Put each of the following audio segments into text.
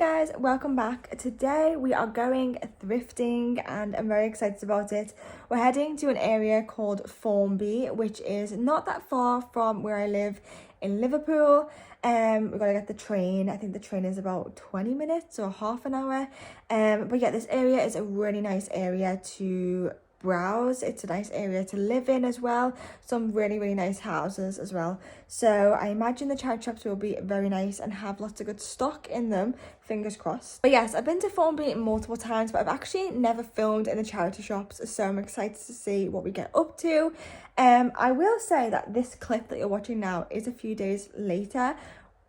guys, welcome back. Today we are going thrifting and I'm very excited about it. We're heading to an area called Formby, which is not that far from where I live in Liverpool. We're gonna get the train. I think the train is about 20 minutes or half an hour. But yeah, this area is a really nice area to browse. It's a nice area to live in as well. Some really nice houses as well. So I imagine the charity shops will be very nice and have lots of good stock in them, fingers crossed. But yes, I've been to Formby multiple times, but I've actually never filmed in the charity shops, so I'm excited to see what we get up to. I will say that this clip that you're watching now is a few days later.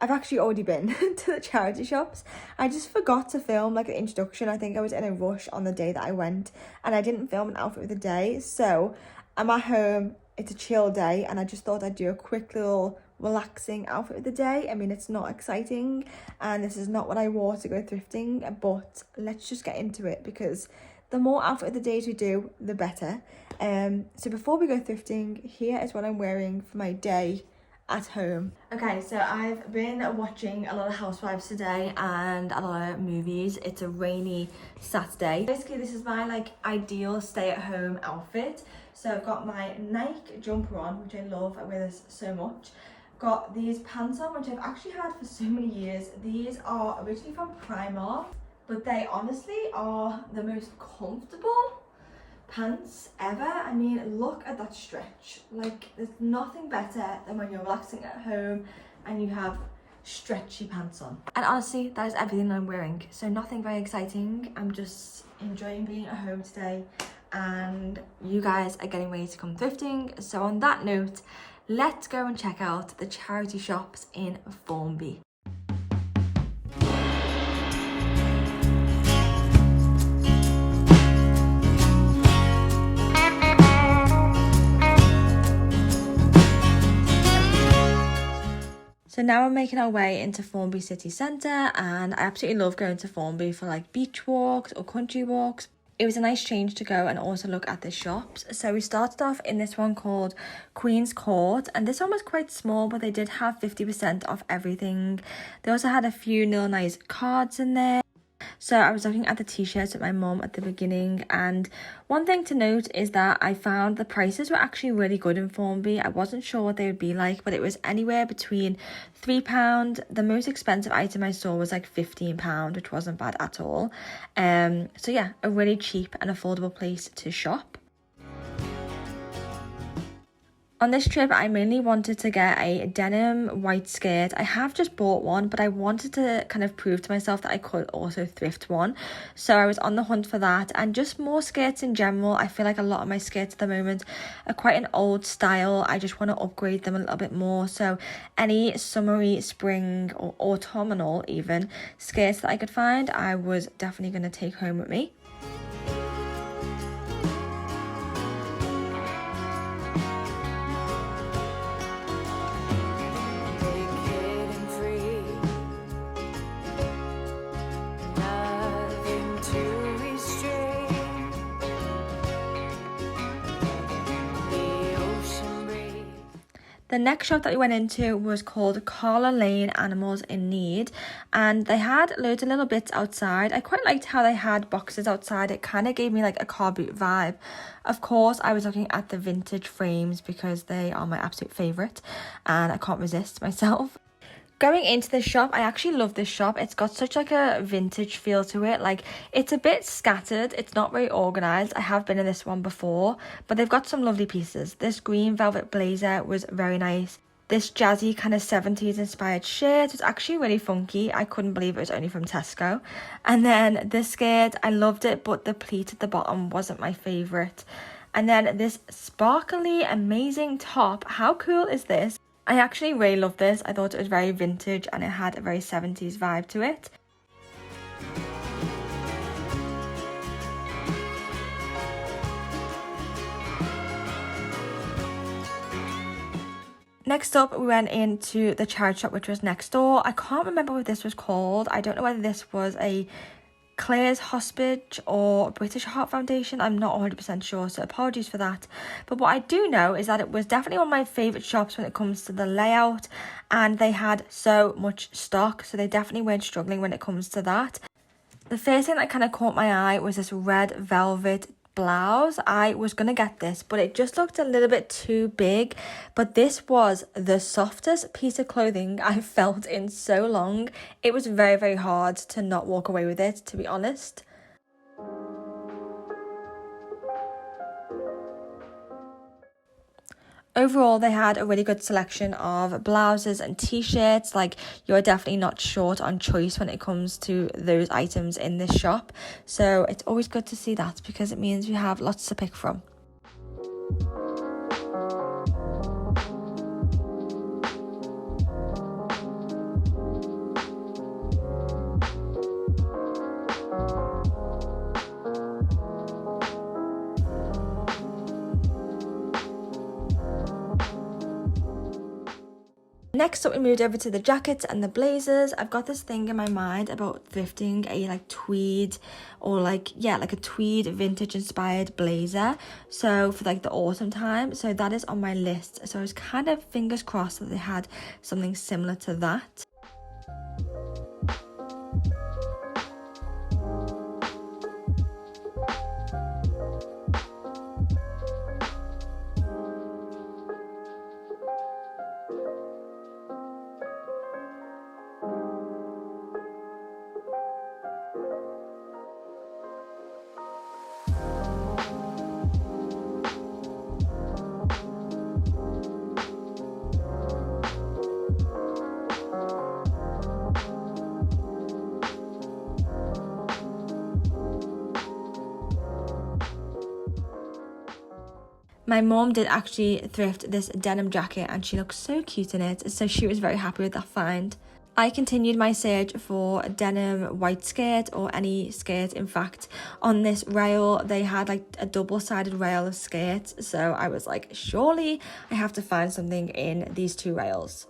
I've actually already been to the charity shops. I just forgot to film like an introduction. I think I was in a rush on the day that I went and I didn't film an outfit of the day. So I'm at home, it's a chill day, and I just thought I'd do a quick little relaxing outfit of the day. I mean, it's not exciting and this is not what I wore to go thrifting, but let's just get into it because the more outfit of the days we do, the better. So before we go thrifting, here is what I'm wearing for my day at home. Okay, so I've been watching a lot of Housewives today and a lot of movies. It's a rainy Saturday. Basically, this is my like ideal stay-at-home outfit. So I've got my Nike jumper on, which I love. I wear this so much. Got these pants on, which I've actually had for so many years. These are originally from Primark, but they honestly are the most comfortable pants ever. I mean, look at that stretch. Like, there's nothing better than when you're relaxing at home and you have stretchy pants on. And honestly, that is everything I'm wearing. So nothing very exciting. I'm just enjoying being at home today and you guys are getting ready to come thrifting. So on that note, let's go and check out the charity shops in Formby. So now we're making our way into Formby city centre, and I absolutely love going to Formby for like beach walks or country walks. It was a nice change to go and also look at the shops. So we started off in this one called Queen's Court, and this one was quite small, but they did have 50% off everything. They also had a few little nice cards in there. So I was looking at the t-shirts with my mum at the beginning, and one thing to note is that I found the prices were actually really good in Formby. I wasn't sure what they would be like, but it was anywhere between £3. The most expensive item I saw was like £15, which wasn't bad at all. So yeah, a really cheap and affordable place to shop. On this trip, I mainly wanted to get a denim white skirt. I have just bought one, but I wanted to kind of prove to myself that I could also thrift one. So I was on the hunt for that, and just more skirts in general. I feel like a lot of my skirts at the moment are quite an old style. I just want to upgrade them a little bit more. So any summery, spring or autumnal even skirts that I could find, I was definitely going to take home with me. The next shop that we went into was called Carla Lane Animals in Need, and they had loads of little bits outside. I quite liked how they had boxes outside. It kind of gave me like a car boot vibe. Of course, I was looking at the vintage frames because they are my absolute favourite and I can't resist myself. Going into the shop, I actually love this shop. It's got such like a vintage feel to it. Like, it's a bit scattered. It's not very organised. I have been in this one before, but they've got some lovely pieces. This green velvet blazer was very nice. This jazzy kind of 70s inspired shirt was actually really funky. I couldn't believe it was only from Tesco. And then this skirt, I loved it, but the pleat at the bottom wasn't my favourite. And then this sparkly, amazing top. How cool is this? I actually really love this. I thought it was very vintage and it had a very 70s vibe to it. Next up, we went into the charity shop, which was next door. I can't remember what this was called. I don't know whether this was a Claire's Hospice or British Heart Foundation. I'm not 100% sure, so apologies for that. But what I do know is that it was definitely one of my favourite shops when it comes to the layout, and they had so much stock, so they definitely weren't struggling when it comes to that. The first thing that kind of caught my eye was this red velvet blouse. I was gonna get this, but it just looked a little bit too big. But this was the softest piece of clothing I've felt in so long. It was very, very hard to not walk away with it, to be honest. Overall, they had a really good selection of blouses and t-shirts. Like, you're definitely not short on choice when it comes to those items in this shop. So it's always good to see that, because it means we have lots to pick from. Next up, we moved over to the jackets and the blazers. I've got this thing in my mind about thrifting a like tweed or like a tweed vintage inspired blazer, so for like the autumn time. So that is on my list, so I was kind of fingers crossed that they had something similar to that. My mom did actually thrift this denim jacket and she looks so cute in it, so she was very happy with that find. I continued my search for a denim white skirt, or any skirt in fact. On this rail they had like a double-sided rail of skirts, so I was like, surely I have to find something in these two rails.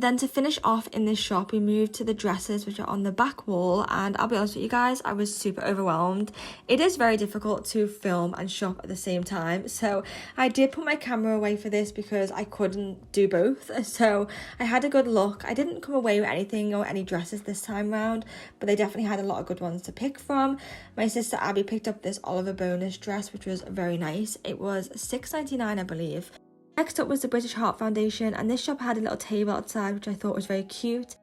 Then to finish off in this shop, we moved to the dresses, which are on the back wall, and I'll be honest with you guys, I was super overwhelmed. It is very difficult to film and shop at the same time, so I did put my camera away for this because I couldn't do both. So I had a good look. I didn't come away with anything or any dresses this time round, but they definitely had a lot of good ones to pick from. My sister Abby picked up this Oliver bonus dress, which was very nice. It was $6.99, I believe. Next up was the British Heart Foundation, and this shop had a little table outside which I thought was very cute.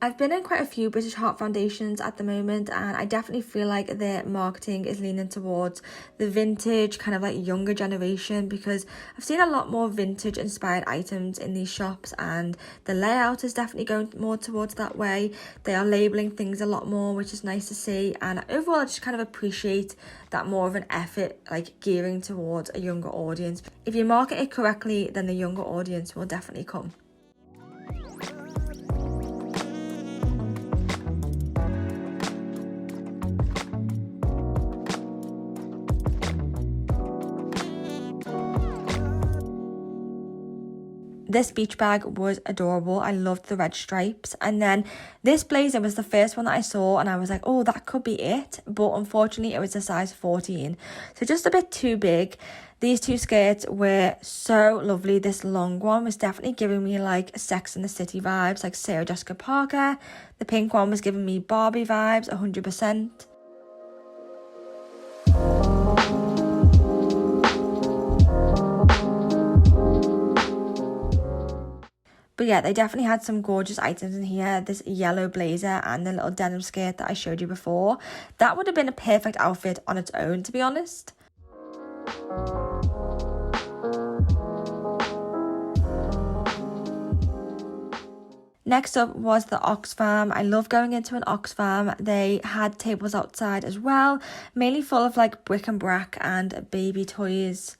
I've been in quite a few British Heart Foundations at the moment, and I definitely feel like their marketing is leaning towards the vintage, kind of like younger generation, because I've seen a lot more vintage inspired items in these shops, and the layout is definitely going more towards that way. They are labeling things a lot more, which is nice to see, and overall I just kind of appreciate that more of an effort like gearing towards a younger audience. If you market it correctly, then the younger audience will definitely come. This beach bag was adorable. I loved the red stripes. And then this blazer was the first one that I saw and I was like, oh, that could be it. But unfortunately, it was a size 14. So just a bit too big. These two skirts were so lovely. This long one was definitely giving me like Sex and the City vibes, like Sarah Jessica Parker. The pink one was giving me Barbie vibes, 100%. But yeah, they definitely had some gorgeous items in here. This yellow blazer and the little denim skirt that I showed you before. That would have been a perfect outfit on its own, to be honest. Next up was the Oxfam. I love going into an Oxfam. They had tables outside as well, mainly full of like bric-a-brac and baby toys.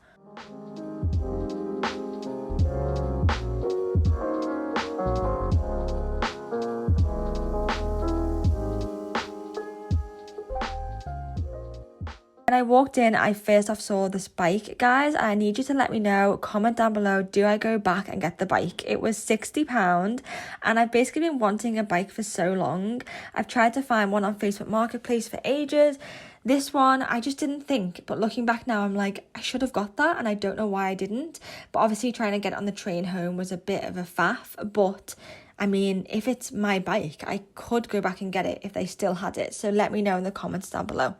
When I walked in, I first off saw this bike, guys. I need you to let me know, comment down below, do I go back and get the bike? It was £60 and I've basically been wanting a bike for so long. I've tried to find one on Facebook Marketplace for ages. This one, I just didn't think, but looking back now, I'm like, I should have got that and I don't know why I didn't. But obviously trying to get it on the train home was a bit of a faff, but I mean, if it's my bike, I could go back and get it if they still had it. So let me know in the comments down below.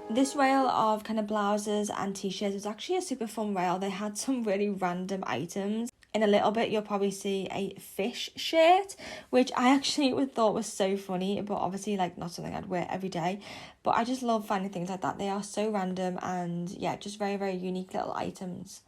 This rail of kind of blouses and t-shirts was actually a super fun rail. They had some really random items. In a little bit, you'll probably see a fish shirt, which I actually thought was so funny, but obviously like not something I'd wear every day. But I just love finding things like that. They are so random and yeah, just very, very unique little items.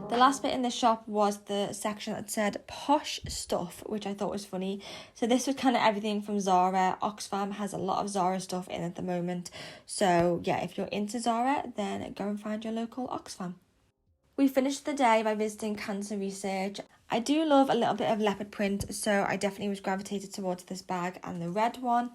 The last bit in the shop was the section that said posh stuff, which I thought was funny. So this was kind of everything from Zara. Oxfam has a lot of Zara stuff in at the moment. So yeah, if you're into Zara, then go and find your local Oxfam. We finished the day by visiting cancer research. I do love a little bit of leopard print, so I definitely was gravitated towards this bag and the red one.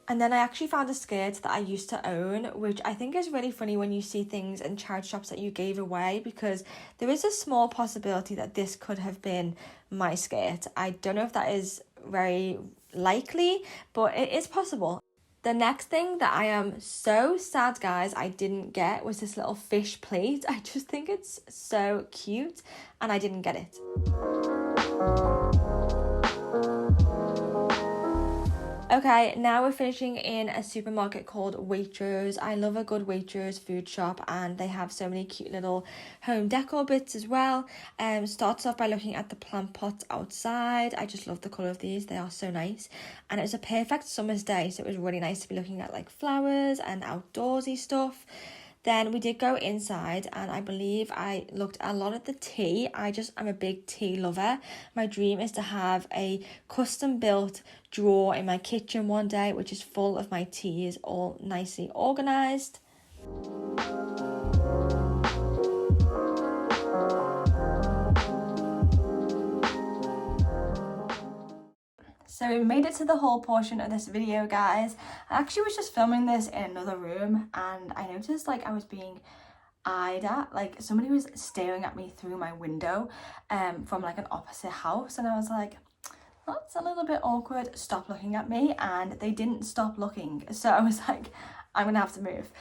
And then I actually found a skirt that I used to own, which I think is really funny when you see things in charity shops that you gave away, because there is a small possibility that this could have been my skirt. I don't know if that is very likely, but it is possible. The next thing that I am so sad, guys, I didn't get was this little fish plate. I just think it's so cute and I didn't get it. Okay, now we're finishing in a supermarket called Waitrose. I love a good Waitrose food shop and they have so many cute little home decor bits as well. Starts off by looking at the plant pots outside. I just love the colour of these, they are so nice. And it was a perfect summer's day, so it was really nice to be looking at like flowers and outdoorsy stuff. Then we did go inside and I believe I looked a lot at the tea. I'm a big tea lover. My dream is to have a custom built drawer in my kitchen one day, which is full of my teas, all nicely organised. So we made it to the whole portion of this video, guys. I actually was just filming this in another room and I noticed like I was being eyed at, like somebody was staring at me through my window from like an opposite house, and I was like, that's a little bit awkward, stop looking at me, and they didn't stop looking, so I was like, I'm gonna have to move.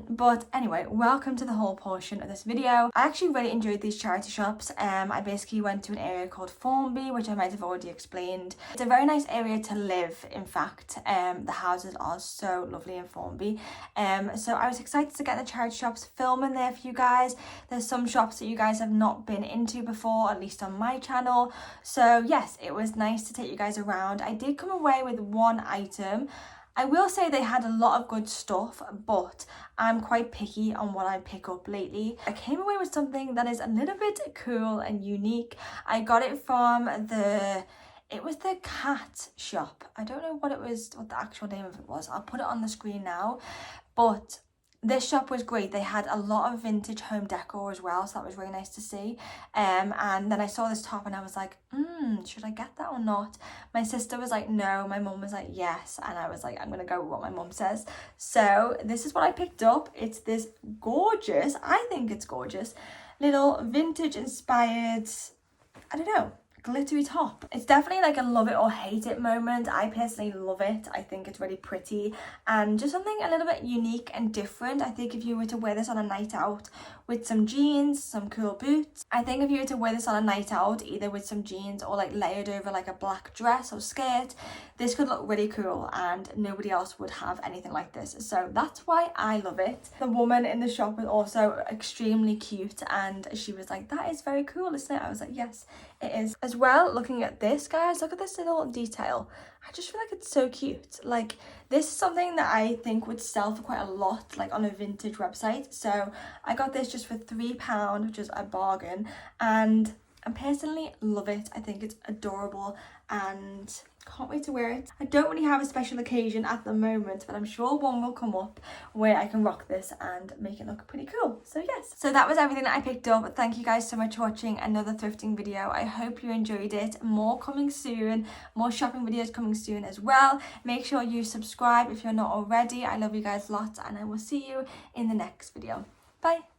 But anyway, welcome to the haul portion of this video. I actually really enjoyed these charity shops. I basically went to an area called Formby, which I might have already explained. It's a very nice area to live, in fact. The houses are so lovely in Formby. So I was excited to get the charity shops filming there for you guys. There's some shops that you guys have not been into before, at least on my channel. So yes, it was nice to take you guys around. I did come away with one item. I will say they had a lot of good stuff, but I'm quite picky on what I pick up lately. I came away with something that is a little bit cool and unique. I got it from it was the cat shop. I don't know what the actual name of it was. I'll put it on the screen now, but this shop was great. They had a lot of vintage home decor as well, so that was really nice to see. And then I saw this top and I was like, should I get that or not? My sister was like, no. My mum was like, yes. And I was like, I'm gonna go with what my mum says. So this is what I picked up. It's this gorgeous, I think it's gorgeous, little vintage inspired, I don't know, glittery top. It's definitely like a love it or hate it moment. I personally love it. I think it's really pretty and just something a little bit unique and different. I think if you were to wear this on a night out with some jeans, some cool boots, I think if you were to wear this on a night out either with some jeans or like layered over like a black dress or skirt, this could look really cool and nobody else would have anything like this. So that's why I love it. The woman in the shop was also extremely cute and she was like, that is very cool, isn't it? I was like, yes, it is. As well, looking at this, guys, look at this little detail. I just feel like it's so cute. Like, this is something that I think would sell for quite a lot, like on a vintage website. So I got this just for £3, which is a bargain, and I personally love it. I think it's adorable and can't wait to wear it. I don't really have a special occasion at the moment, but I'm sure one will come up where I can rock this and make it look pretty cool. So yes, so that was everything that I picked up. Thank you guys so much for watching another thrifting video. I hope you enjoyed it. More coming soon, more shopping videos coming soon as well. Make sure you subscribe if you're not already. I love you guys lots and I will see you in the next video. Bye.